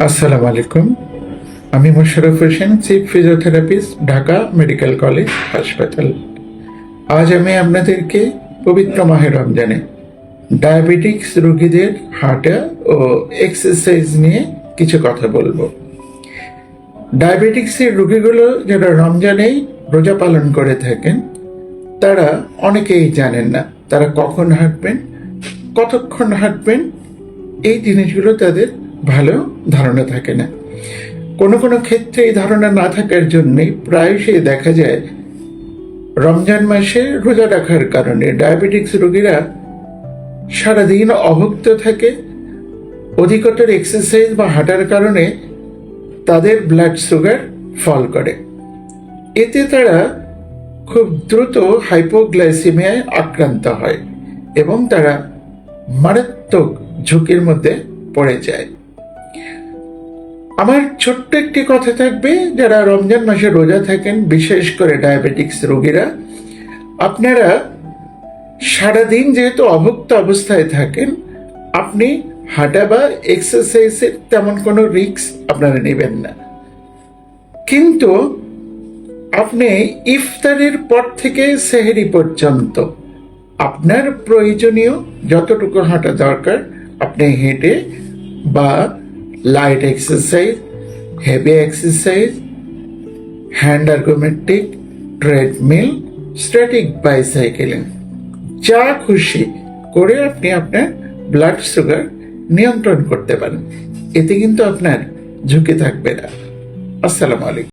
আসসালামু আলাইকুম। আমি Mosharraf Hossain, chief physiotherapist, Dhaka medical college হাসপাতাল। আজ আমি আপনাদেরকে পবিত্র মাহে রমজানে ডায়াবেটিক্স রোগীদের হাঁটা ও এক্সারসাইজ নিয়ে কিছু কথা বলবো। ডায়াবেটিক্সের রোগীগুলো যারা রমজানেই রোজা পালন করে থাকেন, তারা অনেকেই জানেন না তারা কখন হাঁটবেন, কতক্ষণ হাঁটবেন, এই জিনিসগুলো তাদের ভালো ধারণা থাকে না। কোনো কোনো ক্ষেত্রে এই ধারণা না থাকার জন্যই প্রায়শই দেখা যায় রমজান মাসে রোজা রাখার কারণে ডায়াবেটিক্স রোগীরা সারাদিন অভুক্ত থাকে। অধিকতর এক্সারসাইজ বা হাঁটার কারণে তাদের ব্লাড সুগার ফল করে। এতে তারা খুব দ্রুত হাইপোগ্লাইসেমিয়ায় আক্রান্ত হয় এবং তারা মারাত্মক ঝুঁকির মধ্যে পড়ে যায়। আমার ছোট্ট একটি কথা থাকবে, যারা রমজান মাসে রোজা থাকেন, বিশেষ করে ডায়াবেটিক্স রোগীরা, আপনারা সারাদিন যেহেতু অভুক্ত অবস্থায় থাকেন, আপনি হাঁটা বা এক্সারসাইজের তেমন কোনো রিস্ক আপনারা নেবেন না। কিন্তু আপনি ইফতারের পর থেকে সেহরি পর্যন্ত আপনার প্রয়োজনীয় যতটুকু হাঁটা দরকার আপনি হেঁটে বা light exercise, heavy exercise, hand ergometric, treadmill, static bicycling, যা খুশি করে আপনি আপনার ব্লাড সুগার নিয়ন্ত্রণ করতে পারেন। এতে কিন্তু আপনার ঝুঁকি থাকবে না। আসসালামু আলাইকুম।